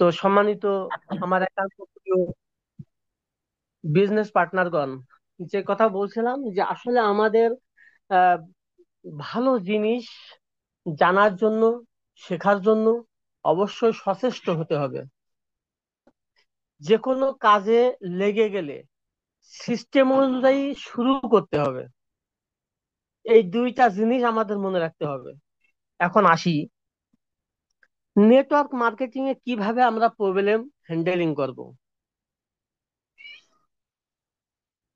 তো সম্মানিত আমার একান্ত প্রিয় বিজনেস পার্টনারগণ, যে কথা বলছিলাম যে আসলে আমাদের আহ, ভালো জিনিস জানার জন্য, শেখার জন্য অবশ্যই সচেষ্ট হতে হবে। যে কোনো কাজে লেগে গেলে সিস্টেম অনুযায়ী শুরু করতে হবে। এই দুইটা জিনিস আমাদের মনে রাখতে হবে। এখন আসি, নেটওয়ার্ক মার্কেটিং এ কিভাবে আমরা প্রবলেম হ্যান্ডেলিং করব।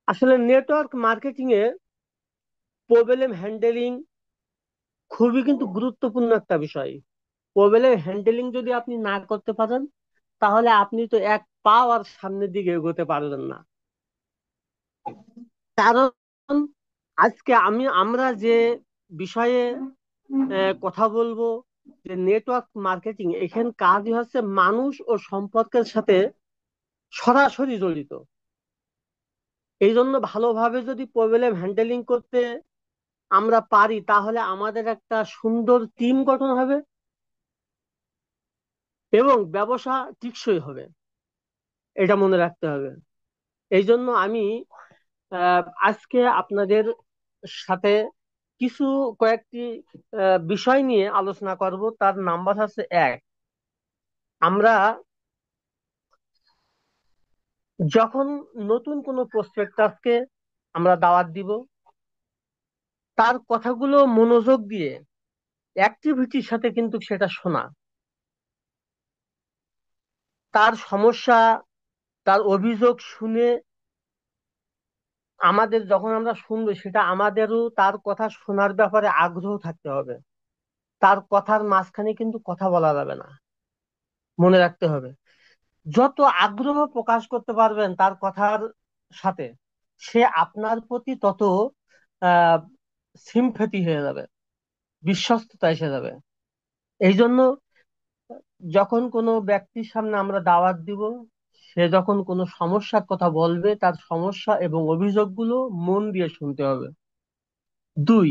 আসলে নেটওয়ার্ক মার্কেটিং এ প্রবলেম হ্যান্ডেলিং খুবই কিন্তু গুরুত্বপূর্ণ একটা বিষয়। প্রবলেম হ্যান্ডেলিং যদি আপনি না করতে পারেন, তাহলে আপনি তো এক পাও আর সামনের দিকে এগোতে পারবেন না। কারণ আজকে আমরা যে বিষয়ে কথা বলবো, যে নেটওয়ার্ক মার্কেটিং, এখানে কাজই হচ্ছে মানুষ ও সম্পর্কের সাথে সরাসরি জড়িত। এই জন্য ভালোভাবে যদি প্রবলেম হ্যান্ডেলিং করতে আমরা পারি, তাহলে আমাদের একটা সুন্দর টিম গঠন হবে এবং ব্যবসা টিকসই হবে। এটা মনে রাখতে হবে। এই জন্য আমি আজকে আপনাদের সাথে কিছু কয়েকটি বিষয় নিয়ে আলোচনা করব। তার নাম্বার হচ্ছে এক, আমরা যখন নতুন কোনো প্রসপেক্টাসকে আমরা দাওয়াত দিব, তার কথাগুলো মনোযোগ দিয়ে অ্যাক্টিভিটির সাথে কিন্তু সেটা শোনা, তার সমস্যা, তার অভিযোগ শুনে আমাদের যখন আমরা শুনবো, সেটা আমাদেরও তার কথা শোনার ব্যাপারে আগ্রহ থাকতে হবে। তার কথার মাঝখানে কিন্তু কথা বলা যাবে না, মনে রাখতে হবে। যত আগ্রহ প্রকাশ করতে পারবেন তার কথার সাথে, সে আপনার প্রতি তত আহ সিম্পেথি হয়ে যাবে, বিশ্বস্ততা এসে যাবে। এই জন্য যখন কোনো ব্যক্তির সামনে আমরা দাওয়াত দিব, সে যখন কোনো সমস্যার কথা বলবে, তার সমস্যা এবং অভিযোগগুলো মন দিয়ে শুনতে হবে। দুই,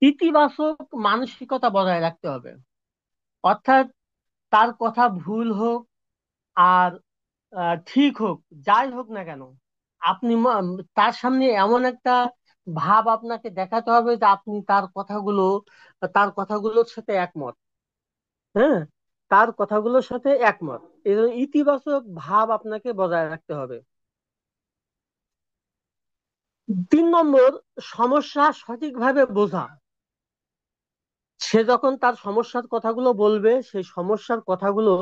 ইতিবাচক মানসিকতা বজায় রাখতে হবে। অর্থাৎ তার কথা ভুল হোক আর ঠিক হোক, যাই হোক না কেন, আপনি তার সামনে এমন একটা ভাব আপনাকে দেখাতে হবে যে আপনি তার কথাগুলোর সাথে একমত। হ্যাঁ, তার কথাগুলোর সাথে একমত। এই জন্য ইতিবাচক ভাব আপনাকে বজায় রাখতে হবে। 3 নম্বর, সমস্যা সঠিকভাবে বোঝা। সে যখন তার সমস্যার কথাগুলো বলবে, সেই সমস্যার কথাগুলো,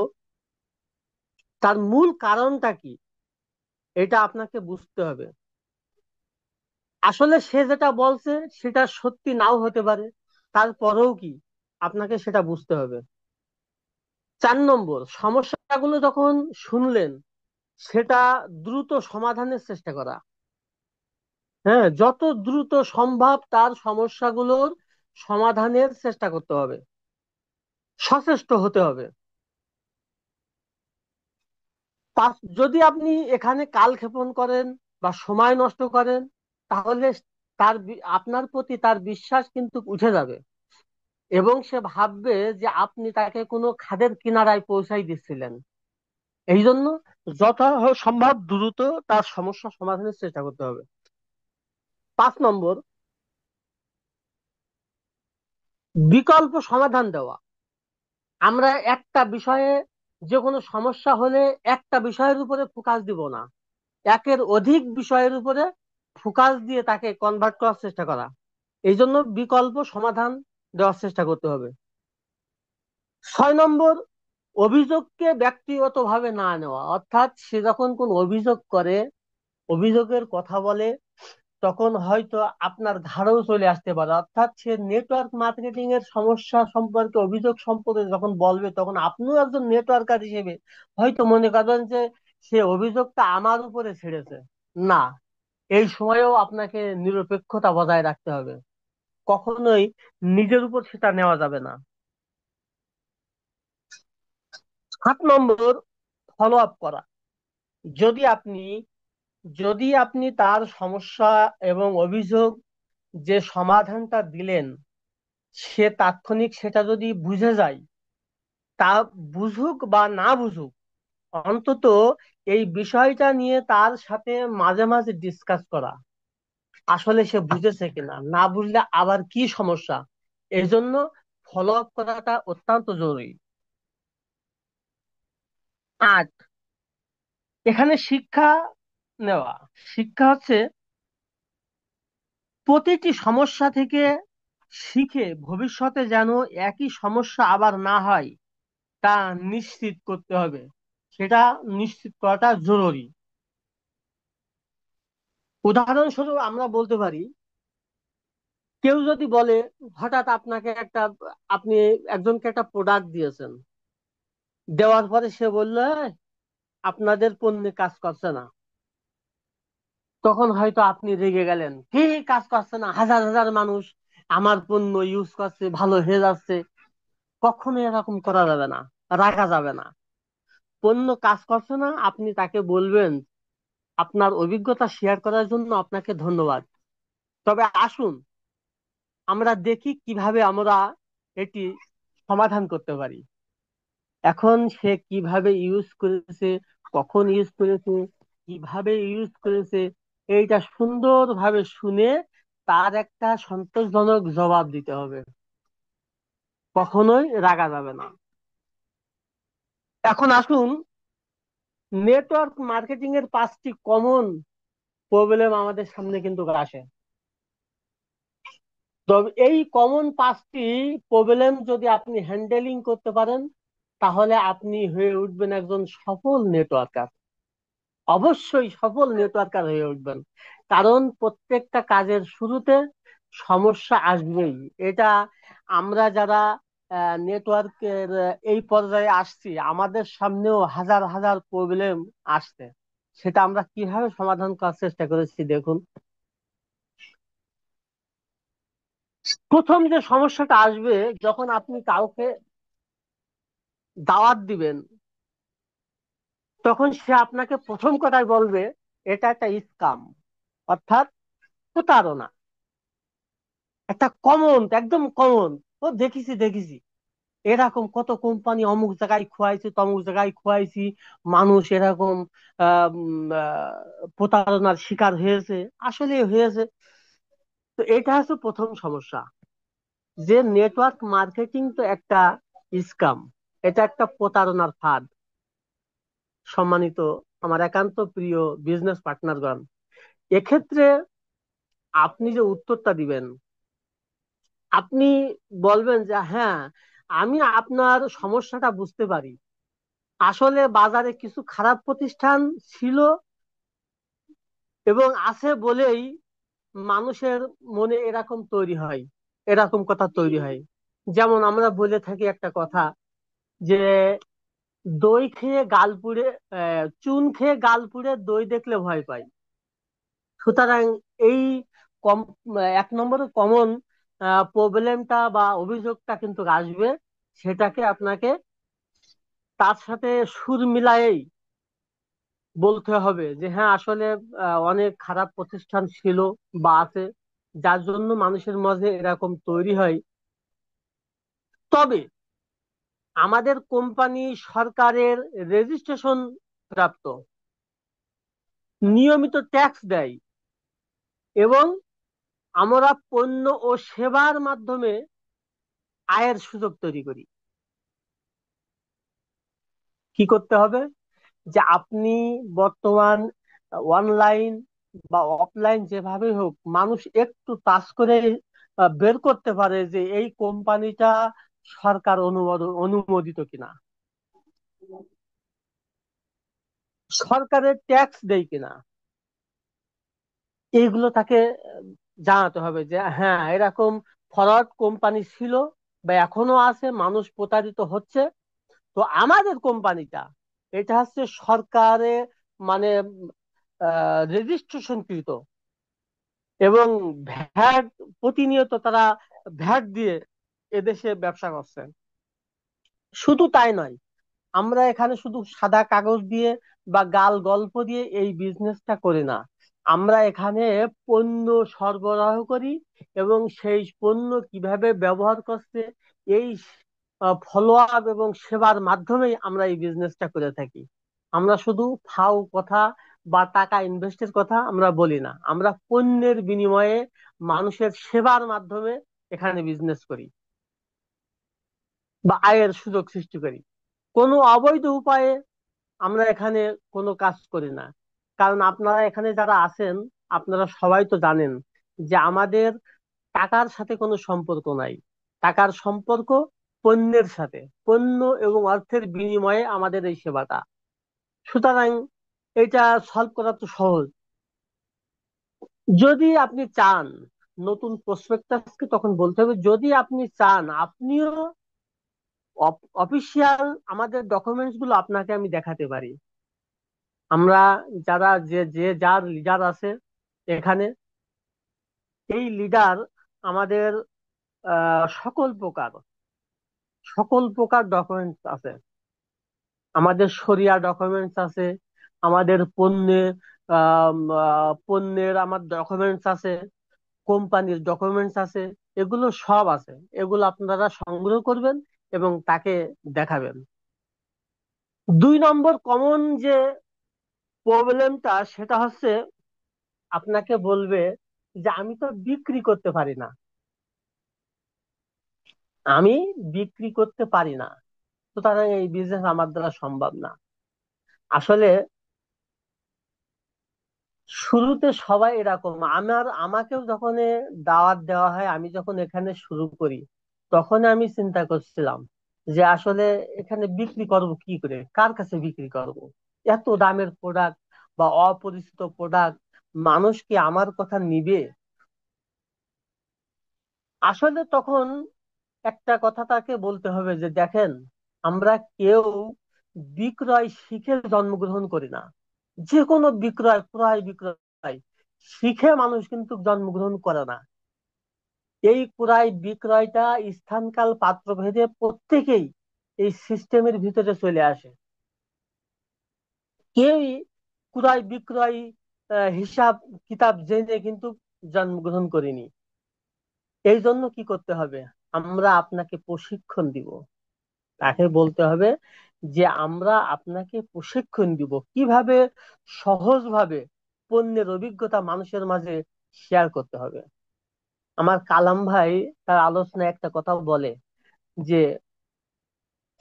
তার মূল কারণটা কি, এটা আপনাকে বুঝতে হবে। আসলে সে যেটা বলছে সেটা সত্যি নাও হতে পারে, তারপরেও কি আপনাকে সেটা বুঝতে হবে। 4 নম্বর, সমস্যাগুলো যখন শুনলেন, সেটা দ্রুত সমাধানের চেষ্টা করা। হ্যাঁ, যত দ্রুত সম্ভব তার সমস্যাগুলোর সমাধানের চেষ্টা করতে হবে, সচেষ্ট হতে হবে। যদি আপনি এখানে কালক্ষেপণ করেন বা সময় নষ্ট করেন, তাহলে আপনার প্রতি তার বিশ্বাস কিন্তু উঠে যাবে এবং সে ভাববে যে আপনি তাকে কোনো খাদের কিনারায় পৌঁছাই দিচ্ছিলেন। এই জন্য যত সম্ভব দ্রুত তার সমস্যা সমাধানের চেষ্টা করতে হবে। 5 নম্বর, বিকল্প সমাধান দেওয়া। আমরা একটা বিষয়ে, যে কোনো সমস্যা হলে একটা বিষয়ের উপরে ফোকাস দিব না, একের অধিক বিষয়ের উপরে ফোকাস দিয়ে তাকে কনভার্ট করার চেষ্টা করা। এই জন্য বিকল্প সমাধান দেওয়ার চেষ্টা করতে হবে। 6 নম্বর, অভিযোগকে ব্যক্তিগতভাবে না নেওয়া। অর্থাৎ সে যখন কোন অভিযোগ করে, অভিযোগের কথা বলে, তখন হয়তো আপনার ঘাড়েও চলে আসতে পারে। অর্থাৎ সে নেটওয়ার্ক মার্কেটিং এর সমস্যা সম্পর্কে, অভিযোগ সম্পর্কে যখন বলবে, তখন আপনিও একজন নেটওয়ার্কার হিসেবে হয়তো মনে করবেন যে সে অভিযোগটা আমার উপরে ছেড়েছে। না, এই সময়েও আপনাকে নিরপেক্ষতা বজায় রাখতে হবে। কখনোই নিজের উপর সেটা নেওয়া যাবে না। 7 নম্বর, ফলো আপ করা। যদি আপনি যদি আপনি তার সমস্যা এবং অভিযোগ, যে সমাধানটা দিলেন, সে তাৎক্ষণিক সেটা যদি বুঝে যায়, তা বুঝুক বা না বুঝুক, অন্তত এই বিষয়টা নিয়ে তার সাথে মাঝে মাঝে ডিসকাস করা, আসলে সে বুঝেছে কিনা, না বুঝলে আবার কি সমস্যা, এই জন্য ফলো আপ করাটা অত্যন্ত জরুরি। আর এখানে শিক্ষা নেওয়া, শিক্ষা হচ্ছে প্রতিটি সমস্যা থেকে শিখে ভবিষ্যতে যেন একই সমস্যা আবার না হয় তা নিশ্চিত করতে হবে, সেটা নিশ্চিত করাটা জরুরি। উদাহরণস্বরূপ আমরা বলতে পারি, কেউ যদি বলে, হঠাৎ আপনাকে একটা, আপনি একজনকে একটা প্রোডাক্ট দিয়েছেন, দেওয়ার পরে সে বলল, "এই, আপনাদের পণ্যে কাজ করছে না।" তখন হয়তো আপনি রেগে গেলেন, কি কাজ করছে না, হাজার হাজার মানুষ আমার পণ্য ইউজ করছে, ভালো হয়ে যাচ্ছে। কখনো এরকম করা যাবে না, রাখা যাবে না। পণ্য কাজ করছে না, আপনি তাকে বলবেন, আপনার অভিজ্ঞতা শেয়ার করার জন্য আপনাকে ধন্যবাদ, তবে আসুন আমরা দেখি কিভাবে আমরা এটি সমাধান করতে পারি। এখন সে কিভাবে ইউজ করেছে, কখন ইউজ করেছে, কিভাবে ইউজ করেছে, এইটা সুন্দরভাবে শুনে তার একটা সন্তোষজনক জবাব দিতে হবে। কখনোই রাগা যাবে না। এখন আসুন, নেটওয়ার্ক মার্কেটিং এর 5টি কমন প্রবলেম আমাদের সামনে কিন্তু আসে। তবে এই কমন 5টি প্রবলেম যদি আপনি হ্যান্ডেলিং করতে পারেন, তাহলে আপনি হয়ে উঠবেন একজন সফল নেটওয়ার্কার। অবশ্যই সফল নেটওয়ার্কার হয়ে উঠবেন, কারণ প্রত্যেকটা কাজের শুরুতে সমস্যা আসবেই। এটা আমরা যারা নেটওয়ার্কের এই পর্যায়ে আসছি, আমাদের সামনেও হাজার হাজার প্রবলেম আসছে। সেটা আমরা কিভাবে সমাধান করার চেষ্টা করেছি দেখুন। প্রথম যে সমস্যাটা আসবে, যখন আপনি কাউকে দাওয়াত দিবেন, তখন সে আপনাকে প্রথম কথাই বলবে, এটা একটা স্কাম, অর্থাৎ প্রতারণা। একটা কমন, একদম কমন, ও দেখেছি দেখেছি, এরকম কত কোম্পানি অমুক জায়গায় খুয়াইছি, তমুক জায়গায় খুয়াইছি, মানুষ এরকম প্রতারণার শিকার হয়েছে, আসলে হয়েছে। তো এটা হচ্ছে প্রথম সমস্যা, যে নেটওয়ার্ক মার্কেটিং তো একটা স্কাম, এটা একটা প্রতারণার ফাঁদ। সম্মানিত আমার একান্ত প্রিয় বিজনেস পার্টনারগণ, এক্ষেত্রে আপনি যে উত্তরটা দিবেন, আপনি বলবেন যে হ্যাঁ, আমি আপনার সমস্যাটা বুঝতে পারি। আসলে বাজারে কিছু খারাপ প্রতিষ্ঠান ছিল এবং আছে বলেই মানুষের মনে এরকম তৈরি হয়, এরকম কথা তৈরি হয়। যেমন আমরা বলে থাকি একটা কথা, যে দই খেয়ে গাল পুড়ে, চুন খেয়ে গাল পুড়ে দই দেখলে ভয় পায়। সুতরাং এই কম, 1 নম্বরের কমন প্রবলেমটা বা অভিযোগটা কিন্তু আসবে, সেটাকে আপনাকে তার সাথে সুর মিলায়েই বলতে হবে যে হ্যাঁ, আসলে অনেক খারাপ প্রতিষ্ঠান ছিল বা আছে, যার জন্য মানুষের মাঝে এরকম তৈরি হয়। তবে আমাদের কোম্পানি সরকারের রেজিস্ট্রেশন প্রাপ্ত, নিয়মিত ট্যাক্স দেয়, এবং আমরা পণ্য ও সেবার মাধ্যমে আয়ের সুযোগ তৈরি করি। কি করতে হবে, যে আপনি বর্তমান অনলাইন বা অফলাইন যেভাবে হোক, মানুষ একটু টাচ করে বের করতে পারে যে এই কোম্পানিটা সরকার অনুমোদিত কিনা, সরকারের ট্যাক্স দেয় কিনা। এইগুলো তাকে জানাতে হবে যে হ্যাঁ, এরকম ফরওয়ার্ড কোম্পানি ছিল বা এখনো আছে, মানুষ প্রতারিত হচ্ছে। তো আমাদের কোম্পানিটা, এটা হচ্ছে সরকারে মানে রেজিস্ট্রেশনকৃত, এবং ভ্যাট, প্রতিনিয়ত তারা ভ্যাট দিয়ে এদেশে ব্যবসা করছে। শুধু তাই নয়, আমরা এখানে শুধু সাদা কাগজ দিয়ে বা গাল গল্প দিয়ে এই বিজনেসটা করি না। আমরা এখানে পণ্য সরবরাহ করি, এবং সেই পণ্য কিভাবে ব্যবহার করছে, এই ফলো আপ এবং সেবার মাধ্যমেই আমরা এই বিজনেসটা করে থাকি। আমরা শুধু ফাও কথা বা টাকা ইনভেস্টের কথা আমরা বলি না, আমরা পণ্যের বিনিময়ে মানুষের সেবার মাধ্যমে এখানে বিজনেস করি বা আয়ের সুযোগ সৃষ্টি করি। কোনো অবৈধ উপায়ে আমরা এখানে কোনো কাজ করি না। কারণ আপনারা এখানে যারা আছেন, আপনারা সবাই তো জানেন যে আমাদের টাকার সাথে কোনো সম্পর্ক নাই। টাকার সম্পর্ক পণ্যের সাথে, পণ্য এবং অর্থের বিনিময়ে আমাদের এই সেবাটা। সুতরাং এটা সলভ করা তো সহজ। যদি আপনি চান, নতুন প্রসপেক্টাসকে তখন বলতে হবে, যদি আপনি চান আপনিও অফিসিয়াল আমাদের ডকুমেন্টস গুলো আপনাকে আমি দেখাতে পারি। আমরা যারা যে যে যার লিডার আছে এখানে, এই লিডার আমাদের সকল প্রকার ডকুমেন্টস আছে। আমাদের শরিয়া ডকুমেন্টস আছে, আমাদের পণ্যের আমার ডকুমেন্টস আছে, কোম্পানির ডকুমেন্টস আছে, এগুলো সব আছে। এগুলো আপনারা সংগ্রহ করবেন এবং তাকে দেখাবেন। 2 নম্বর কমন যে প্রবলেমটা, সেটা হচ্ছে আপনাকে বলবে যে আমি তো বিক্রি করতে পারি না, আমি বিক্রি করতে পারি না, সুতরাং এই বিজনেস আমার দ্বারা সম্ভব না। আসলে শুরুতে সবাই এরকম। আমাকেও যখন দাওয়াত দেওয়া হয়, আমি যখন এখানে শুরু করি, তখন আমি চিন্তা করছিলাম যে আসলে এখানে বিক্রি করব কি করে, কার কাছে বিক্রি করব। এত দামের প্রোডাক্ট বা অপরিচিত প্রোডাক্ট, মানুষ কি আমার কথা নিবে? আসলে তখন একটা কথা তাকে বলতে হবে যে দেখেন, আমরা কেউ বিক্রয় শিখে জন্মগ্রহণ করি না। যে কোনো বিক্রয়, ক্রয় বিক্রয় শিখে মানুষ কিন্তু জন্মগ্রহণ করে না। এই ক্রয় বিক্রয়টা স্থানকাল পাত্র ভেদে প্রত্যেকেই এই সিস্টেমের ভিতরে চলে আসে। কেউই ক্রয় বিক্রয় হিসাব কিতাব জেনে কিন্তু জন্মগ্রহণ করিনি। এই জন্য কি করতে হবে, আমরা আপনাকে প্রশিক্ষণ দিব। তাকে বলতে হবে যে আমরা আপনাকে প্রশিক্ষণ দিব কিভাবে সহজভাবে পণ্যের অভিজ্ঞতা মানুষের মাঝে শেয়ার করতে হবে। আমার কালাম ভাই তার আলোচনায় একটা কথা বলে যে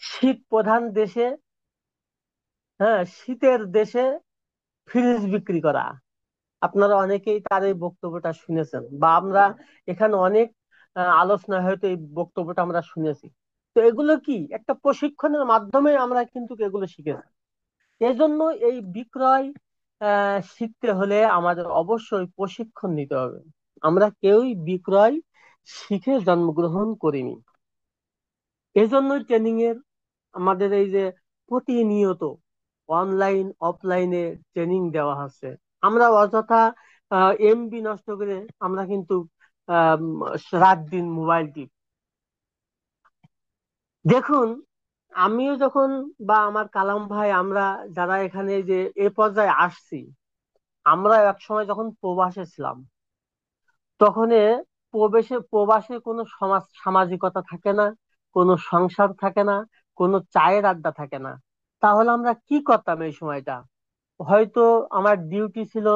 শীত প্রধান দেশে, হ্যাঁ, শীতের দেশে ফ্রিজ বিক্রি করা। আপনারা অনেকেই তার এই বক্তব্যটা শুনেছেন, বা আমরা এখানে অনেক আলোচনায় হয়তো এই বক্তব্যটা আমরা শুনেছি। তো এগুলো কি একটা প্রশিক্ষণের মাধ্যমে আমরা কিন্তু এগুলো শিখেছি। এজন্য এই বিক্রয় শিখতে হলে আমাদের অবশ্যই প্রশিক্ষণ নিতে হবে। আমরা কেউই বিক্রয় শিখে জন্মগ্রহণ করিনি। এজন্যই ট্রেনিং এর আমাদের এই যে প্রতিনিয়ত অনলাইন অফলাইনে ট্রেনিং দেওয়া হচ্ছে। আমরা অযথা এমবি নষ্ট করে আমরা কিন্তু আম, রাত দিন মোবাইল টিপি। দেখুন, আমিও যখন বা আমার কালাম ভাই, আমরা যারা এখানে যে এ পর্যায়ে আসছি, আমরা এক সময় যখন প্রবাসে ছিলাম, তখন প্রবাসে কোনো সামাজিকতা থাকে না, কোনো সংসার থাকে না, কোনো চায়ের আড্ডা থাকে না। তাহলে আমরা কি করতাম এই সময়টা? হয়তো আমার ডিউটি ছিল,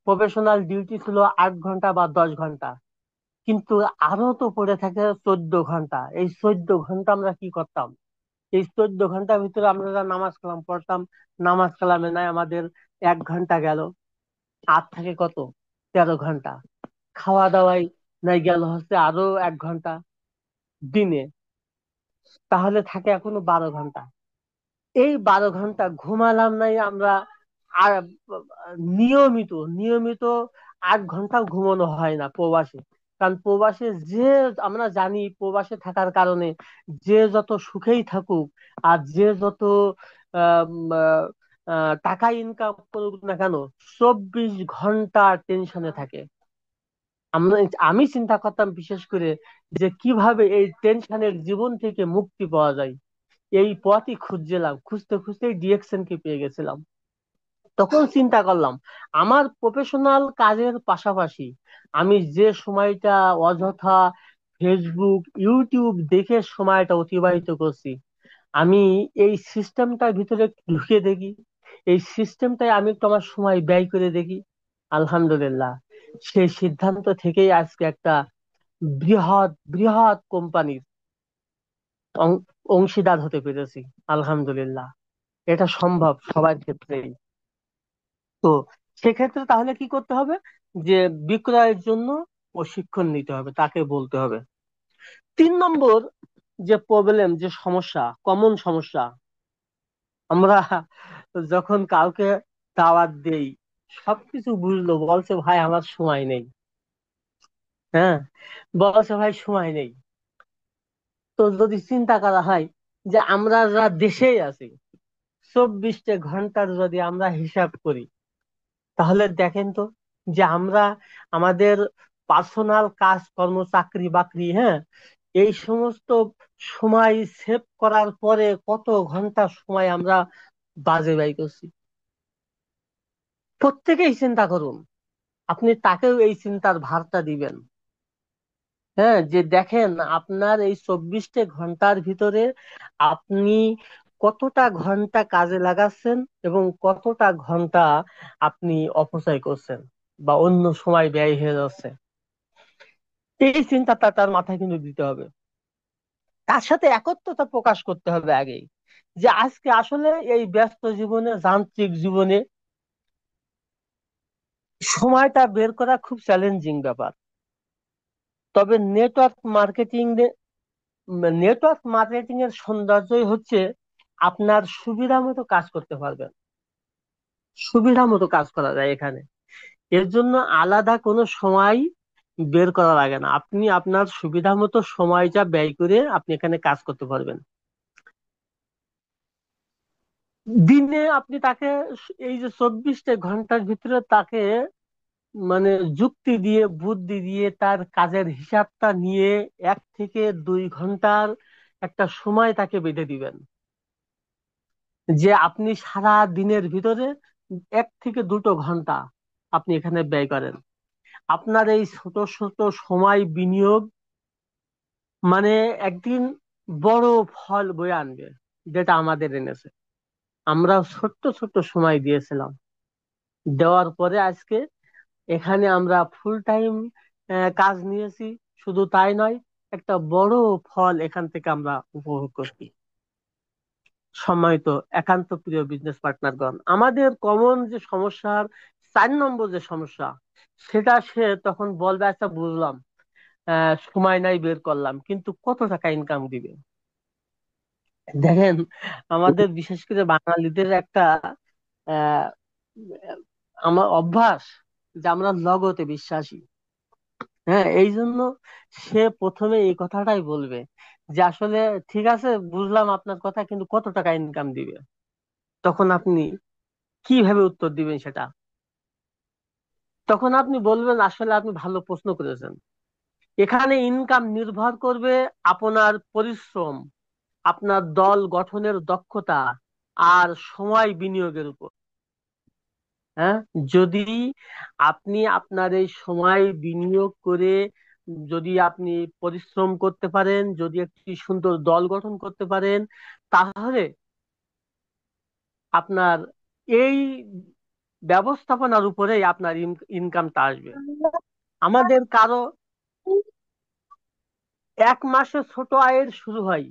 প্রফেশনাল ডিউটি ছিল 8 ঘন্টা বা 10 ঘন্টা, কিন্তু আরো তো পড়ে থাকে 14 ঘন্টা। এই 14 ঘন্টা আমরা কি করতাম? এই 14 ঘন্টার ভিতরে আমরা যা নামাজ কালাম পড়তাম, নামাজ কালামে নাই আমাদের 1 ঘন্টা গেল, আর থাকে কত? 13 ঘন্টা। খাওয়া দাওয়াই নাই গেল হচ্ছে আরো 1 ঘন্টা দিনে, তাহলে থাকে এখনো 12 ঘন্টা। এই 12 ঘন্টা ঘুমালাম নাই আমরা। আর নিয়মিত নিয়মিত 8 ঘন্টাও ঘুমানো হয় না প্রবাসে। কারণ প্রবাসে যে, আমরা জানি প্রবাসে থাকার কারণে যে যত সুখেই থাকুক আর যে যত আম, আহ, টাকা ইনকাম করুক না কেন, 24 ঘন্টা টেনশনে থাকে। আমরা আমি চিন্তা করতাম বিশেষ করে যে কিভাবে এই টেনশনের জীবন থেকে মুক্তি পাওয়া যায়। এই পথই খুঁজছিলাম, খুঁজতে খুঁজতে ডিএকশন কে পেয়ে গেছিলাম। তখন চিন্তা করলাম আমার প্রফেশনাল কাজের পাশাপাশি আমি যে সময়টা অযথা ফেসবুক, ইউটিউব দেখে সময়টা অতিবাহিত করছি। আমি এই সিস্টেমটার ভিতরে ঢুকে দেখি, এই সিস্টেমটাই আমি একটু আমার সময় ব্যয় করে দেখি। আলহামদুলিল্লাহ, সেই সিদ্ধান্ত থেকেই আজকে একটা বৃহৎ বৃহৎ কোম্পানির অংশীদার হতে পেরেছি। আলহামদুলিল্লাহ, এটা সম্ভব সবার ক্ষেত্রেই। তো সেক্ষেত্রে তাহলে কি করতে হবে, যে বিক্রয়ের জন্য প্রশিক্ষণ নিতে হবে, তাকে বলতে হবে। 3 নম্বর যে প্রবলেম, যে সমস্যা, কমন সমস্যা, আমরা যখন কাউকে দাওয়াত দেই, সবকিছু বুঝলো, বলছে ভাই আমার সময় নেই। হ্যাঁ, বলছে ভাই সময় নেই। তো যদি চিন্তা করা হয় যে আমরা যারা দেশেই আছি, 24টা ঘন্টার যদি আমরা হিসাব করি, তাহলে দেখেন তো, যে আমরা আমাদের পার্সোনাল কাজ কর্ম, চাকরি বাকরি, হ্যাঁ, এই সমস্ত সময় সেভ করার পরে কত ঘন্টা সময় আমরা বাজে ব্যয় করছি। প্রত্যেকেই চিন্তা করুন, আপনি তাকেও এই চিন্তার ভারটা দিবেন। হ্যাঁ, যে দেখেন আপনার এই 24টা ঘন্টার ভিতরে আপনি কতটা ঘন্টা কাজে লাগাচ্ছেন এবং কতটা ঘন্টা আপনি অপচয় করছেন বা অন্য সময় ব্যয় হয়ে যাচ্ছে। এই চিন্তাটা তার মাথায় কিন্তু দিতে হবে। তার সাথে একত্রতা প্রকাশ করতে হবে আগেই, যে আজকে আসলে এই ব্যস্ত জীবনে, যান্ত্রিক জীবনে সময়টা বের করা খুব চ্যালেঞ্জিং ব্যাপার। তবে নেটওয়ার্ক মার্কেটিং এর সৌন্দর্যই হচ্ছে আপনার সুবিধা মতো কাজ করতে পারবেন। সুবিধা মতো কাজ করা যায় এখানে। এর জন্য আলাদা কোনো সময় বের করা লাগে না, আপনি আপনার সুবিধা মতো সময়টা ব্যয় করে আপনি এখানে কাজ করতে পারবেন। দিনে আপনি তাকে এই যে 24টা ঘন্টার ভিতরে তাকে মানে যুক্তি দিয়ে, বুদ্ধি দিয়ে, তার কাজের হিসাবটা নিয়ে 1 থেকে 2 ঘন্টার একটা সময় তাকে বেঁধে দিবেন, যে আপনি সারা দিনের ভিতরে 1 থেকে 2 ঘন্টা আপনি এখানে ব্যয় করেন। আপনার এই ছোট ছোট সময় বিনিয়োগ মানে একদিন বড় ফল বয়ে আনবে, যেটা আমাদের এনেছে। আমরা ছোট্ট ছোট্ট সময় দিয়েছিলাম, দেওয়ার পরে আজকে এখানে আমরা ফুল টাইম কাজ নিয়েছি। শুধু তাই নয়, একটা বড় ফল এখান থেকে আমরা উপভোগ করছি। সম্মানিত একান্ত প্রিয় বিজনেস পার্টনারগণ, আমাদের কমন যে সমস্যার 4 নম্বর যে সমস্যা, সেটা সে তখন বলবে আচ্ছা বুঝলাম, সময় নাই বের করলাম, কিন্তু কত টাকা ইনকাম দিবে। দেখেন, আমাদের বিশেষ করে বাঙালিদের একটা আহ আমার অভ্যাস, যে আমরা নগদে বিশ্বাসী। হ্যাঁ, এই জন্য সে প্রথমে এই কথাটাই বলবে, যে আসলে ঠিক আছে বুঝলাম আপনার কথা, কিন্তু কত টাকা ইনকাম দিবে। তখন আপনি কিভাবে উত্তর দিবেন সেটা? তখন আপনি বলবেন আসলে আপনি ভালো প্রশ্ন করেছেন, এখানে ইনকাম নির্ভর করবে আপনার পরিশ্রম, আপনার দল গঠনের দক্ষতা আর সময় বিনিয়োগের উপর। হ্যাঁ, যদি আপনি আপনার এই সময় বিনিয়োগ করে, যদি আপনি পরিশ্রম করতে পারেন, যদি একটি সুন্দর দল গঠন করতে পারেন, তাহলে আপনার এই ব্যবস্থাপনার উপরেই আপনার ইনকামটা আসবে। আমাদের কারো 1 মাসে ছোট আয়ের শুরু হয়।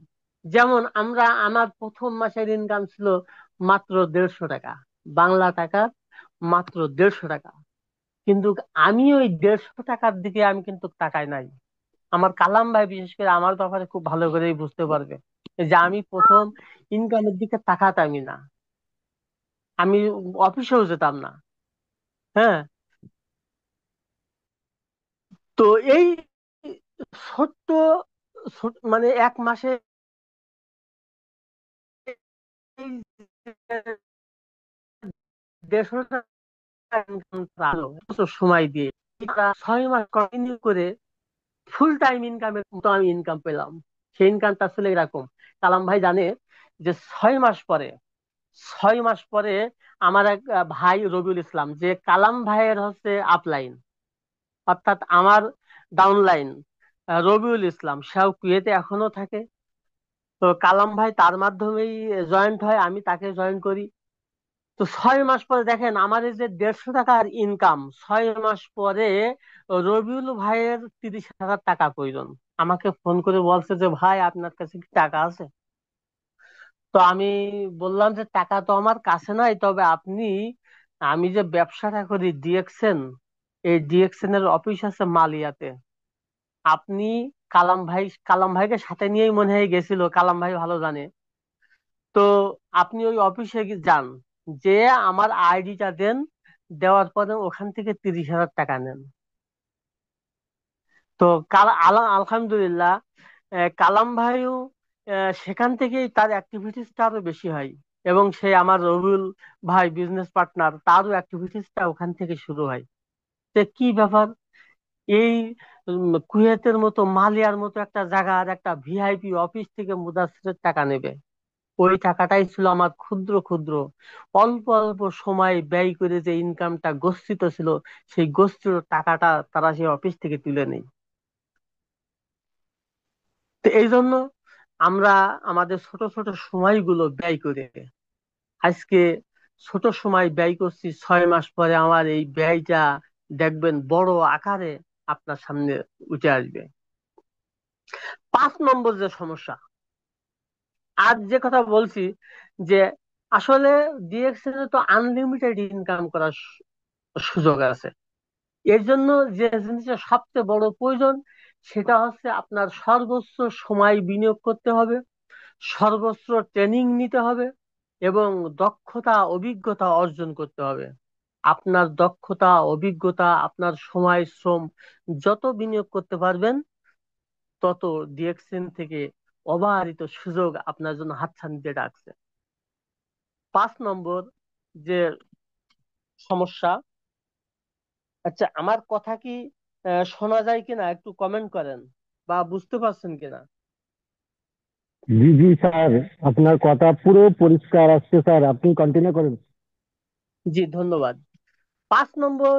যেমন আমার প্রথম মাসের ইনকাম ছিল মাত্র 150 টাকা, বাংলা টাকা, মাত্র 150 টাকা। কিন্তু আমি ওই 150 টাকার দিকে আমি কিন্তু তাকাই নাই। আমার কালাম ভাই বিশেষ করে আমার ব্যাপারে খুব ভালো করেই বুঝতে পারবে, যে আমি প্রথম ইনকামের দিকে তাকাতামই না। আমি অফিসেও যেতাম না। হ্যাঁ, তো এই ছোট্ট মানে 1 মাসে এই 150 টাকা income আলো, বছর সময় দিয়ে তারা 6 মাস কন্টিনিউ করে ফুল টাইম ইনকামের মতো আমি ইনকাম পেলাম। সেই ইনকামটা আসলে এরকম, কালাম ভাই জানে, যে 6 মাস পরে, 6 মাস পরে আমার এক ভাই রবিউল ইসলাম, যে কালাম ভাইয়ের হচ্ছে আপলাইন, অর্থাৎ আমার ডাউনলাইন, রবিউল ইসলাম, সেও কুয়েতে এখনো থাকে। তো কালাম ভাই তার মাধ্যমেই জয়েন্ট হয়, আমি তাকে জয়েন করি। তো 6 মাস পরে দেখেন আমার এই যে 150 টাকার ইনকাম, 6 মাস পরে রবিউল ভাইয়ের 30,000 টাকা প্রয়োজন। আমাকে ফোন করে বলছে যে ভাই আপনার কাছে কি টাকা আছে? তো আমি বললাম যে টাকা তো আমার কাছে নাই, তবে আপনি, আমি যে ব্যবসাটা করি ডিএক্সএন, এই ডিএক্সএন এর অফিস আছে মালিয়াতে। আপনি, কালাম ভাইকে সাথে নিয়েই মনে হয় গেছিল, কালাম ভাই ভালো জানে। তো আপনি ওই অফিসে যান, যে আমার আইডিটা দেন, দেওয়ার পরে ওখান থেকে 30,000 টাকা নেন। তো আলহামদুলিল্লাহ, কালাম ভাইও সেখান থেকেই তার অ্যাক্টিভিটিসটা আরো বেশি হয়। এবং সে আমার রবিউল ভাই বিজনেস পার্টনার, তারও অ্যাক্টিভিটিসটা ওখান থেকে শুরু হয়। তো কি ব্যাপার, এই কুয়েতের মতো, মালিয়ার মতো একটা জায়গার একটা ভিআইপি অফিস থেকে মুদাssিরের টাকা নেবে? ওই টাকাটাই ছিল আমার ক্ষুদ্র ক্ষুদ্র, অল্প অল্প সময় ব্যয় করে যে ইনকামটা গচ্ছিত ছিল, সেই গচ্ছিত টাকাটা তারা সেই অফিস থেকে তুলে নেই। তো এই জন্য আমরা আমাদের ছোট ছোট সময়গুলো ব্যয় করে, আজকে ছোট সময় ব্যয় করছি, 6 মাস পরে আমার এই ব্যয়টা দেখবেন বড় আকারে আপনার সামনে উঠে আসবে। 5 নম্বর যে সমস্যা, আজ যে কথা বলছি, যে আসলে ডিএক্সএল এ তো আনলিমিটেড ইনকাম করার সুযোগ আছে। এর জন্য যে জিনিসটা সবচেয়ে বড় প্রয়োজন, সেটা হচ্ছে আপনার সর্বোচ্চ সময় বিনিয়োগ করতে হবে, সর্বোচ্চ ট্রেনিং নিতে হবে, এবং দক্ষতা অভিজ্ঞতা অর্জন করতে হবে। আপনার দক্ষতা অভিজ্ঞতা, আপনার সময় শ্রম যত বিনিয়োগ করতে পারবেন, তত ডিএক্সএন থেকে অবারিত সুযোগ আপনার জন্য হাতছানিতে ডাকছে। 5 নম্বর যে সমস্যা, আচ্ছা আমার কথা কি শোনা যায় কিনা একটু কমেন্ট করেন, বা বুঝতে পারছেন কিনা? জি জি স্যার, আপনার কথা পুরো পরিষ্কার আসছে স্যার, আপনি কন্টিনিউ করুন। জি ধন্যবাদ। 5 নম্বর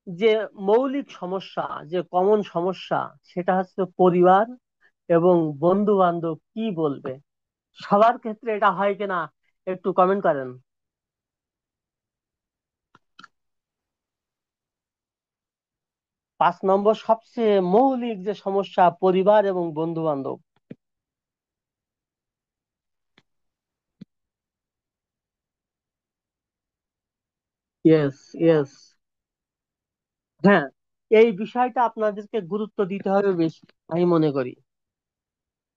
যে মৌলিক সমস্যা, যে কমন সমস্যা, সেটা হচ্ছে পরিবার এবং বন্ধু বান্ধব কি বলবে। সবার ক্ষেত্রে এটা হয় কিনা একটু কমেন্ট করেন। 5 নম্বর সবচেয়ে মৌলিক যে সমস্যা, পরিবার এবং বন্ধু বান্ধব। Yes, yes. হ্যাঁ, এই বিষয়টা আপনাদেরকে গুরুত্ব দিতে হবে বেশি, আমি মনে করি।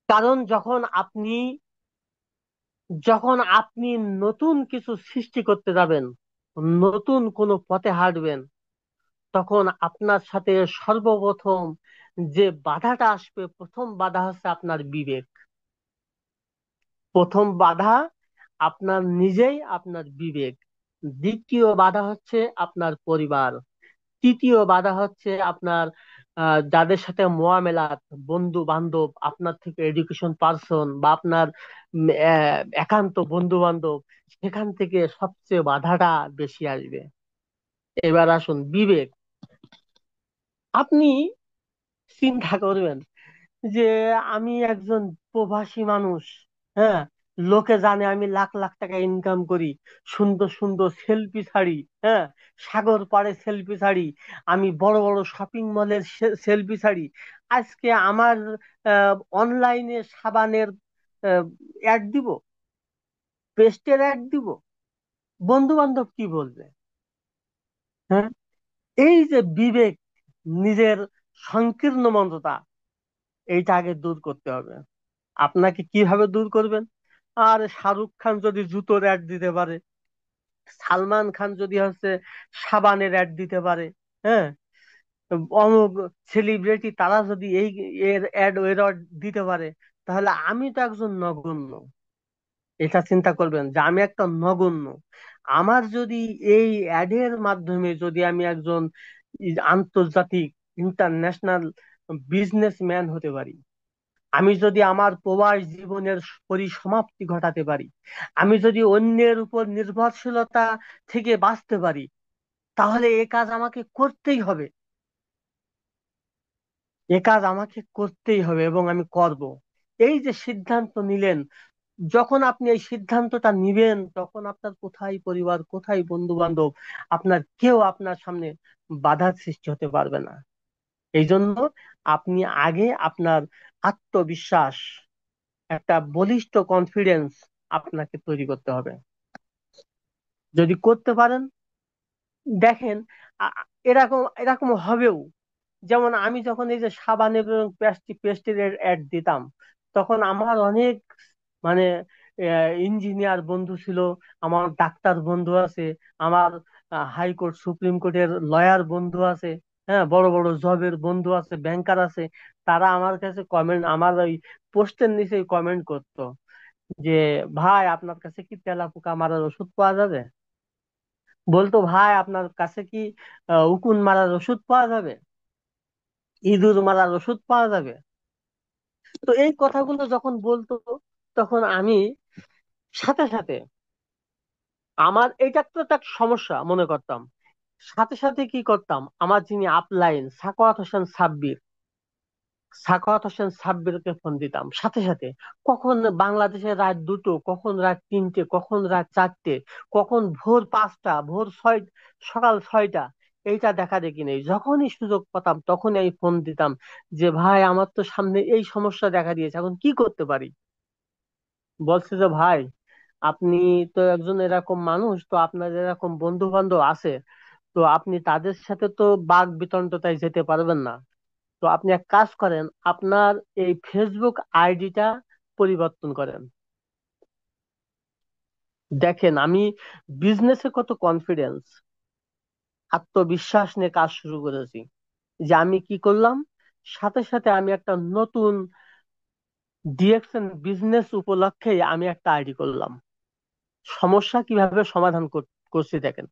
কারণ যখন আপনি নতুন কিছু সৃষ্টি করতে যাবেন, নতুন কোনো পথে হাঁটবেন, তখন আপনার সাথে সর্বপ্রথম যে বাধাটা আসবে, প্রথম বাধা হচ্ছে আপনার বিবেক। প্রথম বাধা আপনার নিজেই, আপনার বিবেক। দ্বিতীয় বাধা হচ্ছে আপনার পরিবার। তৃতীয় বাধা হচ্ছে আপনার যাদের সাথে মোয়ামেলাত, বন্ধু বান্ধব, আপনার থেকে এডুকেশন পার্সন, বা আপনার একান্ত বন্ধু বান্ধব, সেখান থেকে সবচেয়ে বাধাটা বেশি আসবে। এবার আসুন বিবেক। আপনি চিন্তা করবেন যে আমি একজন প্রবাসী মানুষ, হ্যাঁ, লোকে জানে আমি লাখ লাখ টাকা ইনকাম করি, সুন্দর সুন্দর সেলফি ছাড়ি, হ্যাঁ, সাগর পাড়ে সেলফি ছাড়ি, আমি বড় বড় শপিং মলের সেলফি ছাড়ি। আজকে আমার অনলাইনে সাবানের অ্যাড দিব, পেস্টের অ্যাড দিব, বন্ধু বান্ধব কি বলবে? হ্যাঁ, এই যে বিবেক, নিজের সংকীর্ণ মনটা, এইটা আগে দূর করতে হবে। আপনাকে কিভাবে দূর করবেন? আর শাহরুখ খান যদি জুতোর অ্যাড দিতে পারে, সালমান খান যদি হচ্ছে সাবানের অ্যাড দিতে পারে, হ্যাঁ, অমুক সেলিব্রিটি তারা যদি এই এর অ্যাড এর ad দিতে পারে, তাহলে আমি তো একজন নগণ্য। এটা চিন্তা করবেন যে আমি একটা নগণ্য। আমার যদি এই অ্যাডের মাধ্যমে যদি আমি একজন আন্তর্জাতিক, ইন্টারন্যাশনাল বিজনেসম্যান হতে পারি, আমি যদি আমার প্রবাস জীবনের পরিসমাপ্তি ঘটাতে পারি, আমি যদি অন্যের উপর নির্ভরশীলতা থেকে বাঁচতে পারি, তাহলে এ কাজ আমাকে করতেই হবে। এ কাজ আমাকে করতেই হবে এবং আমি করব। এই যে সিদ্ধান্ত নিলেন, যখন আপনি এই সিদ্ধান্তটা নিবেন তখন আপনার কোথায় পরিবার, কোথায় বন্ধু বান্ধব, আপনার কেউ আপনার সামনে বাধার সৃষ্টি হতে পারবে না। এই জন্য আপনি আগে আপনার আত্মবিশ্বাস, একটা বলিষ্ঠ কনফিডেন্স আপনাকে তৈরি করতে হবে। যদি করতে পারেন, দেখেন এরকম এরকম হবেও। যেমন আমি যখন এই যে সাবান এবং পেস্টের অ্যাড দিতাম, তখন আমার অনেক মানে ইঞ্জিনিয়ার বন্ধু ছিল, আমার ডাক্তার বন্ধু আছে, আমার হাইকোর্ট সুপ্রিম কোর্টের লয়ার বন্ধু আছে, হ্যাঁ, বড় বড় জবের বন্ধু আছে, ব্যাংকার আছে। তারা আমার কাছে কমেন্ট, আমার ওই পোস্টের নিচে কমেন্ট করতো যে, ভাই আপনার কাছে কি তেলাপোকা মারার ওষুধ পাওয়া যাবে? বলতো, ভাই আপনার কাছে কি উকুন মারার ওষুধ পাওয়া যাবে, ইঁদুর মারার ওষুধ পাওয়া যাবে? তো এই কথাগুলো যখন বলতো, তখন আমি সাথে সাথে, আমার এটা তো একটা সমস্যা মনে করতাম, সাথে সাথে কি করতাম, আমার যিনি আপলাইন সাখাওয়াত হোসেন সাব্বিরকে ফোন দিতাম সাথে সাথে। কখন বাংলাদেশে রাত 2টো, কখন রাত 3টে, কখন রাত 4টে, কখন ভোর 5টা, ভোর 6, সকাল 6টা, এইটা দেখা দেখি নেই। যখনই সুযোগ পেতাম তখনই আমি ফোন দিতাম যে, ভাই আমার তো সামনে এই সমস্যা দেখা দিয়েছে, এখন কি করতে পারি? বলছে যে, ভাই আপনি তো একজন এরকম মানুষ, তো আপনার এরকম বন্ধু বান্ধব আছে, তো আপনি তাদের সাথে তো বাক বিতণ্ডায় যেতে পারবেন না। তো আপনি এক কাজ করেন, আপনার এই ফেসবুক আইডিটা পরিবর্তন করেন। দেখেন আমি বিজনেসে কত কনফিডেন্স, আত্মবিশ্বাস নিয়ে কাজ শুরু করেছি। যে আমি কি করলাম, সাথে সাথে আমি একটা নতুন ডিরেকশন বিজনেস উপলক্ষে আমি একটা আইডি করলাম। সমস্যা কিভাবে সমাধান করছি দেখেন।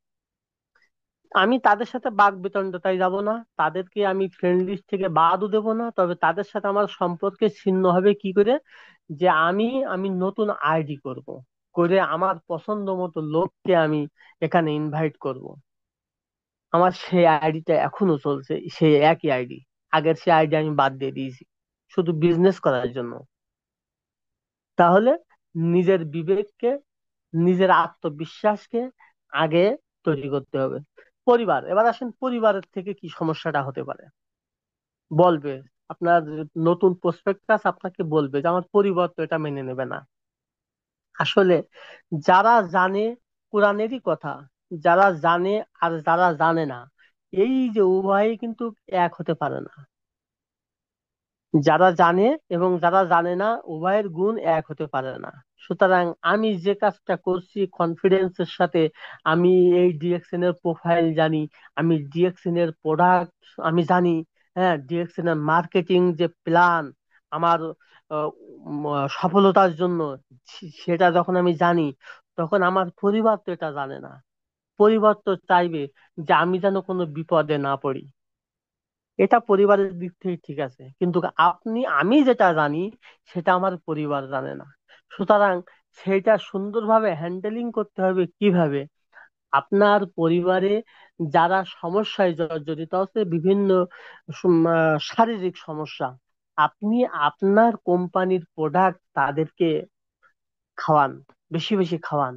আমি তাদের সাথে বাক বিতণ্ডায় যাব না, তাদেরকে আমি ফ্রেন্ড লিস্ট থেকে বাদও দেবো না, তবে তাদের সাথে আমার সম্পর্কে ছিন্ন হবে কি করে, যে আমি আমি নতুন আইডি করব, করে আমার পছন্দ মতো লোককে আমি এখানে ইনভাইট করব। আমার সেই আইডিটা এখনো চলছে, সেই একই আইডি। আগের সেই আইডি আমি বাদ দিয়ে দিয়েছি শুধু বিজনেস করার জন্য। তাহলে নিজের বিবেককে, নিজের আত্মবিশ্বাসকে আগে তৈরি করতে হবে। পরিবার, এবার আসেন পরিবারের থেকে কি সমস্যাটা হতে পারে। বলবে, আপনার নতুন প্রসপেক্টাস আপনাকে বলবে যে আমার পরিবার তো এটা মেনে নেবে না। আসলে যারা জানে কোরআনেরই কথা, যারা জানে আর যারা জানে না, এই যে উভয়ই কিন্তু এক হতে পারে না। যারা জানে এবং যারা জানে না, উভয়ের গুণ এক হতে পারে না। সুতরাং আমি যে কাজটা করছি কনফিডেন্সের সাথে, আমি এই ডিএক্সএন এর প্রোফাইল জানি, আমি ডিএক্সএন এর প্রোডাক্ট আমি জানি, হ্যাঁ, ডিএক্সএন এর মার্কেটিং যে প্ল্যান আমার সফলতার জন্য, সেটা যখন আমি জানি, তখন আমার পরিবার তো এটা জানে না। পরিবার তো চাইবে যে আমি যেন কোনো বিপদে না পড়ি। এটা পরিবারের দিক থেকে ঠিক আছে, কিন্তু আমি যেটা জানি সেটা আমার পরিবার জানে না। সুতরাং সেটা সুন্দরভাবে হ্যান্ডেলিং করতে হবে কিভাবে, আপনার পরিবারে যারা সমস্যায় জর্জরিত আছে, বিভিন্ন শারীরিক সমস্যা, আপনি আপনার কোম্পানির প্রোডাক্ট তাদেরকে খাওয়ান, বেশি বেশি খাওয়ান।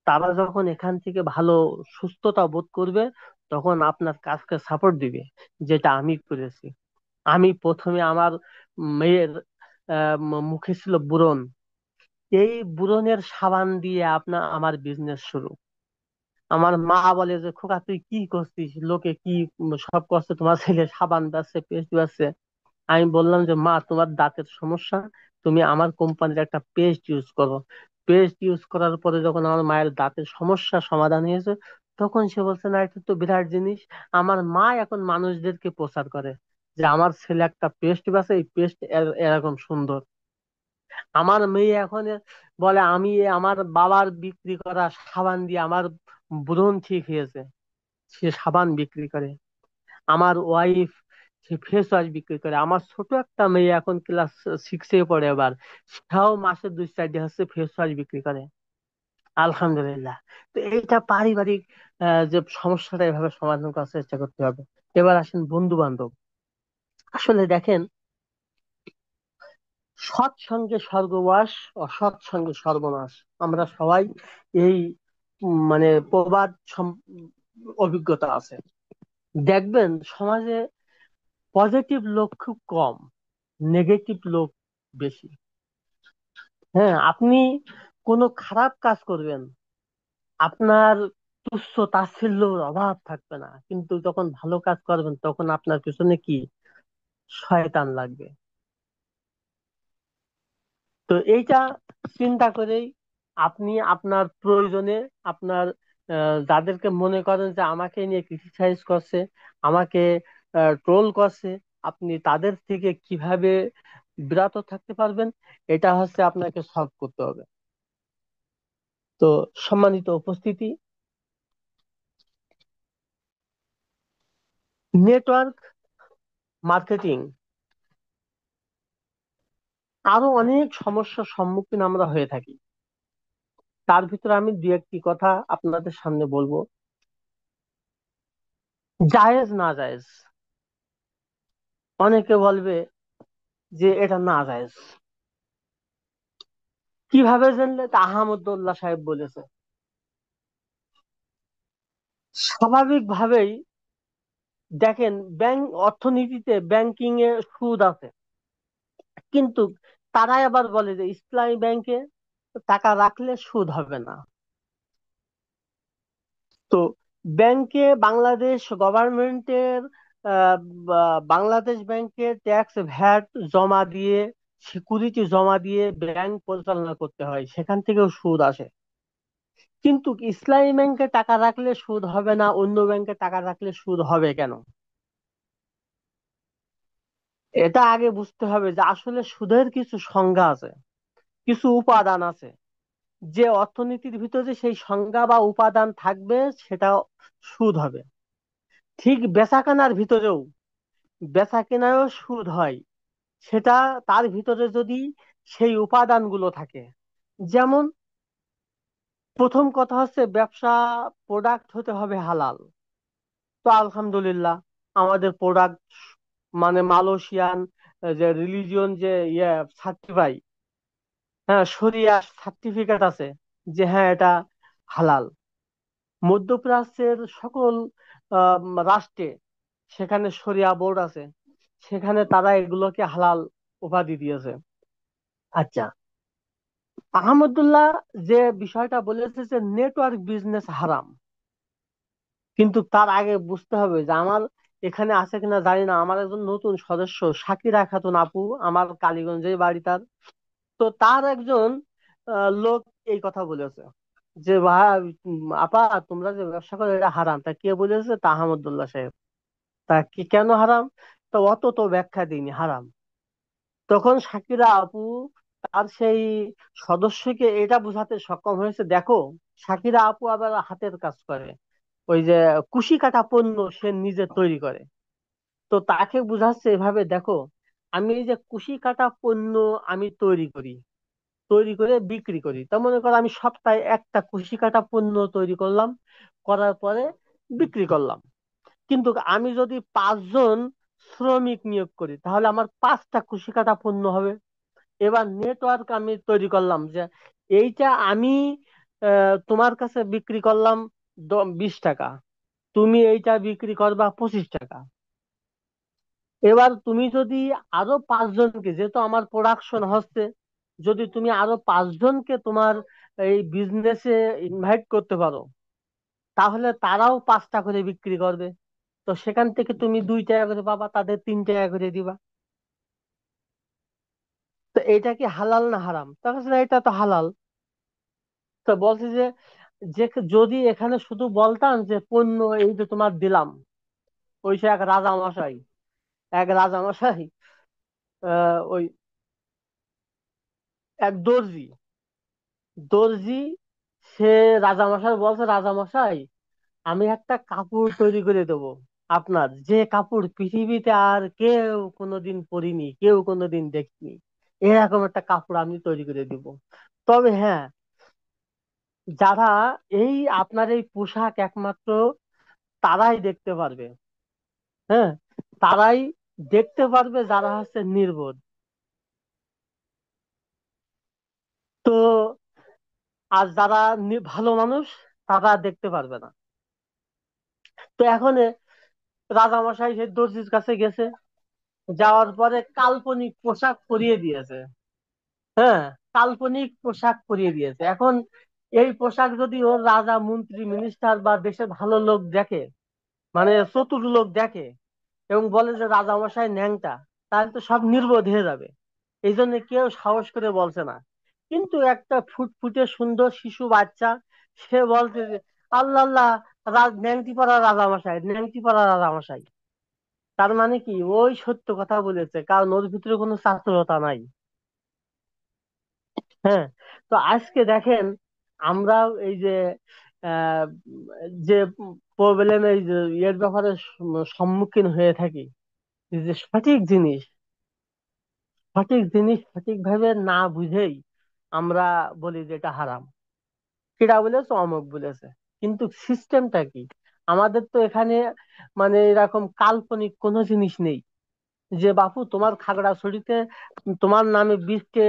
তারা যখন এখান থেকে ভালো সুস্থতা বোধ করবে, তখন আপনার কাজকে সাপোর্ট দিবে, যেটা আমি করেছি। আমি প্রথমে আমার মেয়ের মুখে ছিল ব্রণ, এই ব্রণের সাবান দিয়ে আমার বিজনেস শুরু। আমার মা বলে যে, খোকা তুই কি করছিস, লোকে কি সব করছে, তোমার ছেলে সাবান বেচছে, পেস্ট বেচছে। আমি বললাম যে, মা তোমার দাঁতের সমস্যা, তুমি আমার কোম্পানির একটা পেস্ট ইউজ করো। পেস্ট ইউজ করার পরে যখন আমার মায়ের দাঁতের সমস্যা সমাধান হয়েছে, তখন সে বলছে, না এটা তো বিরাট জিনিস। আমার মা এখন মানুষদেরকে প্রচার করে যে আমার ছেলে একটা পেস্ট বেচে, এই পেস্ট এরকম সুন্দর। আমার মেয়ে এখন বলে, আমি আমার বাবার বিক্রি করা সাবান দিয়ে আমার ব্রণ ঠিক হয়েছে, সে সাবান বিক্রি করে। আমার ওয়াইফ, সে ফেস ওয়াশ বিক্রি করে। আমার ছোট একটা মেয়ে এখন ক্লাস 6-এ পড়ে, এবার সেও মাসে 2-4 দিন হচ্ছে ফেস ওয়াশ বিক্রি করে। আলহামদুলিল্লাহ। তো এইটা পারিবারিক যে সমস্যাটা, এভাবে সমাধান করার চেষ্টা করতে হবে। এবার আসেন বন্ধু বান্ধব। আসলে দেখেন, সৎসঙ্গে স্বর্গবাস, অসৎ সঙ্গে সর্বনাশ। আমরা সবাই এই মানে প্রবাদ অভিজ্ঞতা আছে। দেখবেন সমাজে পজিটিভ লোক খুব কম, নেগেটিভ লোক বেশি। হ্যাঁ, আপনি কোনো খারাপ কাজ করবেন, আপনার তুচ্ছ তাচ্ছিল্যর অভাব থাকবে না, কিন্তু যখন ভালো কাজ করবেন তখন আপনার পিছনে কি শয়তান লাগবে। তো এইটা চিন্তা করেই আপনি আপনার প্রয়োজনে আপনার যাদেরকে মনে করেন যে আমাকে নিয়ে ক্রিটিসাইজ করছে, আমাকে ট্রোল করছে, আপনি তাদের থেকে কিভাবে বিরত থাকতে পারবেন, এটা হচ্ছে আপনাকে সলভ করতে হবে। তো সম্মানিত উপস্থিতি, নেটওয়ার্ক মার্কেটিং আরো অনেক সমস্যার সম্মুখীন আমরা হয়ে থাকি। তার ভিতরে আমি দু একটি কথা আপনাদের সামনে বলবো। জায়েজ না জায়েজ, অনেকে বলবে যে এটা না জায়েজ। কিভাবে জানলে? তা আহমদুল্লাহ সাহেব বলেছে। স্বাভাবিক ভাবেই দেখেন, ব্যাংক অর্থনীতিতে ব্যাংকিং এ সুদ আছে, কিন্তু তারাই আবার বলে যে ইসলামী ব্যাংকে টাকা রাখলে সুদ হবে না। তো ব্যাংকে বাংলাদেশ গভর্নমেন্টের বাংলাদেশ ব্যাংকে ট্যাক্স ভ্যাট জমা দিয়ে, সিকিউরিটি জমা দিয়ে ব্যাংক পরিচালনা করতে হয়, সেখান থেকেও সুদ আসে। কিন্তু ইসলামী ব্যাংকে টাকা রাখলে সুদ হবে না, অন্য ব্যাংকে টাকা রাখলে সুদ হবে কেন? এটা আগে বুঝতে হবে যে আসলে সুদের কিছু সংজ্ঞা আছে, কিছু উপাদান আছে। যে অর্থনীতির ভিতরে সেই সংজ্ঞা বা উপাদান থাকবে, সেটা সুদ হবে। ঠিক বেচাকেনার ভিতরেও, বেচাকেনায়ও সুদ হয়, সেটা তার ভিতরে যদি সেই উপাদানগুলো থাকে। যেমন, প্রথম কথা হচ্ছে ব্যবসা, প্রোডাক্ট হতে হবে হালাল। তো আলহামদুলিল্লাহ, আমাদের প্রোডাক্ট মানে মালয়েশিয়ান যে রিলিজিয়ন যে সার্টিফাই, হ্যাঁ, শরিয়া সার্টিফিকেট আছে যে হ্যাঁ এটা হালাল। মধ্যপ্রাচ্যের সকল রাষ্ট্রে, সেখানে শরিয়া বোর্ড আছে, সেখানে তারা এগুলোকে হালাল উপাধি দিয়েছে। আচ্ছা, আহমদুল্লাহ যে বিষয়টা বলেছে যে নেটওয়ার্ক বিজনেস হারাম, কিন্তু তার আগে বুঝতে হবে যে আমার এখানে আছে কিনা জানি না, আমার একজন নতুন সদস্য সাকিরা খাতুন আপু, আমার কালীগঞ্জে বাড়ি তার। তো তার একজন লোক এই কথা বলেছে যে ভাই, আপা তোমরা যে ব্যবসা করো এটা হারাম। তা কে বলেছে? তা আহমদুল্লাহ সাহেব। তা কি কেন হারাম? তো অত তো ব্যাখ্যা দিইনি হারাম। তখন সাকিরা আপু তার সেই সদস্যকে এটা বোঝাতে সক্ষম হয়েছে, দেখো, সাকিরা আপু আবার হাতের কাজ করে, ওই যে কুশি কাটা পণ্য সে নিজে তৈরি করে। তো তাকে বুঝাচ্ছে এভাবে, দেখো, আমি এই যে কুশি কাটা পণ্য আমি তৈরি করি, তৈরি করে বিক্রি করি। তা মনে করো আমি সপ্তাহে একটা কুশি কাটা পণ্য তৈরি করলাম, করার পরে বিক্রি করলাম। কিন্তু আমি যদি 5 জন শ্রমিক নিয়োগ করি, তাহলে আমার 5টা কুশি কাটা পণ্য হবে। এবার নেটওয়ার্ক আমি তৈরি করলাম যে এইটা আমি তোমার কাছে বিক্রি করলাম 20 টাকা, তুমি এইটা বিক্রি করবা 25 টাকা। এবার তুমি যদি আরো 5 জনকে, যেহেতু আমার প্রোডাকশন হচ্ছে, যদি তুমি আরো 5 জনকে তোমার এই বিজনেসে ইনভাইট করতে পারো, তাহলে তারাও 5টা করে বিক্রি করবে। তো সেখান থেকে তুমি 2 টাকা করে পাবা, তাদের 3 টাকা করে দিবা। তো এটা কি হালাল না হারাম? তখন এটা তো হালাল। তো বলছে যে যে যদি এখানে শুধু বলতাম যে পণ্য এই যে তোমার দিলাম, ওই সে এক রাজা মশাই, এক রাজা মশাই ওই এক দর্জি, দর্জি সে রাজামশাই বলছে, রাজামশাই আমি একটা কাপড় তৈরি করে দেবো আপনার, যে কাপড় পৃথিবীতে আর কেউ কোনোদিন পরিনি, কেউ কোনোদিন দেখিনি, এরকম একটা কাপড় আমি তৈরি করে দিব। তবে হ্যাঁ, যারা এই আপনার এই পোশাক একমাত্র তারাই দেখতে পারবে, হ্যাঁ, তারাই দেখতে পারবে যারা হচ্ছে নির্বোধ। তো আর যারা ভালো মানুষ তারা দেখতে পারবে না। তো এখন রাজামশাই সেই দর্জির কাছে গেছে, যাওয়ার পরে কাল্পনিক পোশাক পরিয়ে দিয়েছে। হ্যাঁ, কাল্পনিক পোশাক পরিয়ে দিয়েছে। এখন এই পোশাক যদি ওর রাজা মন্ত্রী মিনিস্টার বা দেশের ভালো লোক দেখে, মানে চতুর লোক দেখে, এবং বলে যে রাজামশাই ন্যাংটা, তাহলে তো সব নির্বোধ হয়ে যাবে। এই জন্য কেউ সাহস করে বলছে না। কিন্তু একটা ফুটফুটে সুন্দর শিশু বাচ্চা, সে বলছে যে আল্লাহ আল্লাহ, ন্যাংটি পড়া রাজামশাই, ন্যাংটি পড়া রাজামশাই। তার মানে কি, ওই সত্য কথা বলেছে, কারণ ওর ভিতরে কোনো চাতুরতা নাই। হ্যাঁ। তো আজকে দেখেন, আমরা এই যে আহ, যে প্রবলেম, এই যে এর ব্যাপারে সম্মুখীন হয়ে থাকি, এই যে সঠিক জিনিস সঠিকভাবে না বুঝেই আমরা বলি যে এটা হারাম। কেটা বলেছে, অমুক বলেছে, কিন্তু সিস্টেমটা কি? আমাদের তো এখানে মানে এরকম কাল্পনিক কোনো জিনিস নেই যে বাপু তোমার খাগড়াছড়িতে তোমার নামে 20টে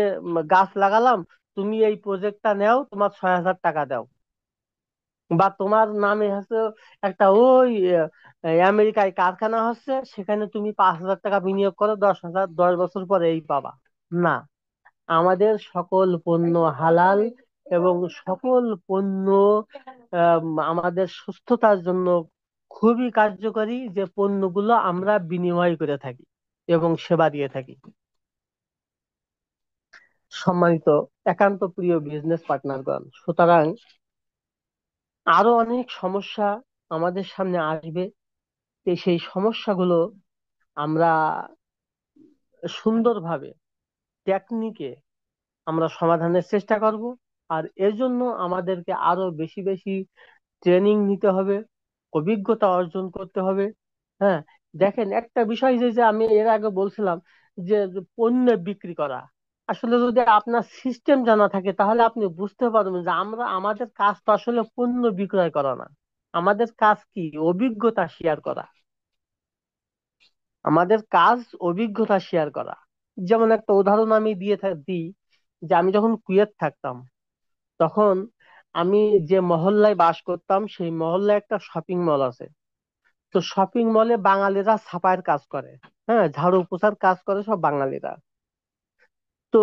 গাছ লাগালাম, তুমি এই প্রজেক্টটা নেও, তোমার 6,000 টাকা দাও। বা তোমার নামে হচ্ছে একটা ওই আমেরিকায় কারখানা হচ্ছে, সেখানে তুমি 5,000 টাকা বিনিয়োগ করো, 10,000, 10 বছর পরে এই পাবা। না, আমাদের সকল পণ্য হালাল, এবং সকল পণ্য আমাদের সুস্থতার জন্য খুবই কার্যকরী, যে পণ্যগুলো আমরা বিনিময় করে থাকি এবং সেবা দিয়ে থাকি। সম্মানিত একান্ত প্রিয় বিজনেস পার্টনারগণ, সুতরাং আরো অনেক সমস্যা আমাদের সামনে আসবে। তো সেই সমস্যাগুলো আমরা সুন্দরভাবে, টেকনিকে আমরা সমাধানের চেষ্টা করব। আর এর জন্য আমাদেরকে আরো বেশি বেশি ট্রেনিং নিতে হবে, অভিজ্ঞতা অর্জন করতে হবে। হ্যাঁ, দেখেন একটা বিষয়, যে যে আমি এর আগে বলছিলাম যে যে পণ্য বিক্রি করা, আসলে যদি আপনার সিস্টেম জানা থাকে তাহলে আপনি বুঝতে পারবেন যে আমাদের কাজ তো আসলে পণ্য বিক্রয় করা না। আমাদের কাজ কি? অভিজ্ঞতা শেয়ার করা। আমাদের কাজ অভিজ্ঞতা শেয়ার করা। যেমন একটা উদাহরণ আমি দিই, যে আমি যখন কুয়েত থাকতাম, তখন আমি যে মহল্লায় বাস করতাম, সেই মহল্লায় একটা শপিং মল আছে। তো শপিং মলে বাঙালিরা ছাপায়ের কাজ করে। হ্যাঁ, ঝাড়ু পোছার কাজ করে সব বাঙালিরা। তো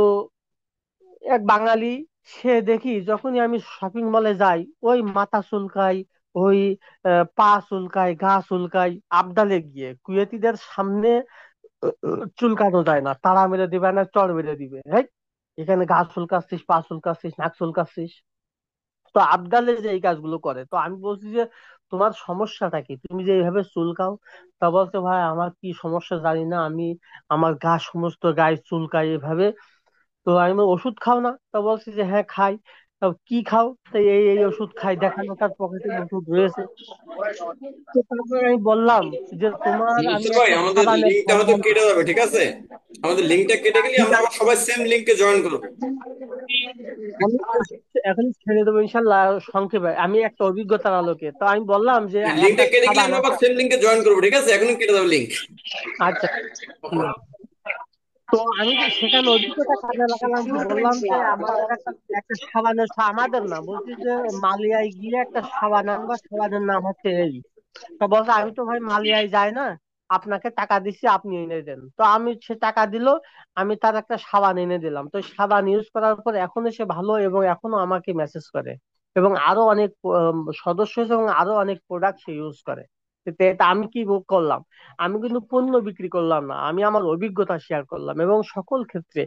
এক বাঙালি, সে দেখি যখনই আমি শপিং মলে যাই, ওই মাথা চুলকাই, ওই পা চুলকাই, গা চুলকাই, আবদালে গিয়ে কুয়েতিদের সামনে চুলকানো যায় না, তাড়া মেরে দিবে না, চড় মেরে দিবে, হ্যাঁ, এখানে গা চুলকাচ্ছিস, পা চুলকাচ্ছিস, নাক চুলকাচ্ছিস। তো আবদালে যে এই কাজগুলো করে, তো আমি বলছি যে তোমার সমস্যাটা কি, তুমি যে এইভাবে চুলকাও? তা বলছে ভাই আমার কি সমস্যা জানি না, আমার গা সমস্ত গায়ে চুলকায় এভাবে। তো আমি বললাম, ওষুধ খাও না? তা বলছে যে হ্যাঁ খাই। তা কি খাও? তো এই এই ওষুধ খাই, দেখানো তার পকেটে ওষুধ রয়েছে। তো তারপরে আমি বললাম যে তোমার আমি মুর্শিদ ভাই, একটা আমাদের সাবানের লিঙ্কটা হয়তো ফর্মুলা। কেটে যাবে, ঠিক আছে? আমাদের লিঙ্কটা কেটে গেলে আমরা আবার সবাই সেম লিঙ্কে জয়েন করবো। আমি এখন ছেড়ে দেবো ইনশাল্লাহ। সংক্ষেপে আমি একটা অভিজ্ঞতার আলোকে তো আমি বললাম যে একটা লিঙ্কটা কেটে গেলে সাবান আমরা আবার আছে। সেম লিঙ্কে জয়েন করবো, ঠিক আছে? এখনই কেটে যাবে লিঙ্ক। আচ্ছা, ঠিক আছে। তো আমি যে সেখানে অভিজ্ঞতা কাজে লাগালাম, কি বললাম যে আমাদের একটা একটা সাবানের আমাদের না, বলছি যে মালিয়ায় গিয়ে একটা সাবান আনবা, সাবানের নাম হচ্ছে এই। তো বলছে আমি তো ভাই মালিয়ায় যাই না, আপনাকে টাকা দিচ্ছি, আপনি এনে দেন। তো আমি, সে টাকা দিল, আমি তার একটা সাবান এনে দিলাম। তো সাবান ইউজ করার পর এখনো সে ভালো, এবং এখনো আমাকে মেসেজ করে, এবং আরো অনেক সদস্য হয়েছে, এবং আরো অনেক প্রোডাক্ট সে ইউজ করে। তা আমি কি করলাম? আমি কিন্তু পণ্য বিক্রি করলাম না, আমি আমার অভিজ্ঞতা শেয়ার করলাম, এবং সকল ক্ষেত্রে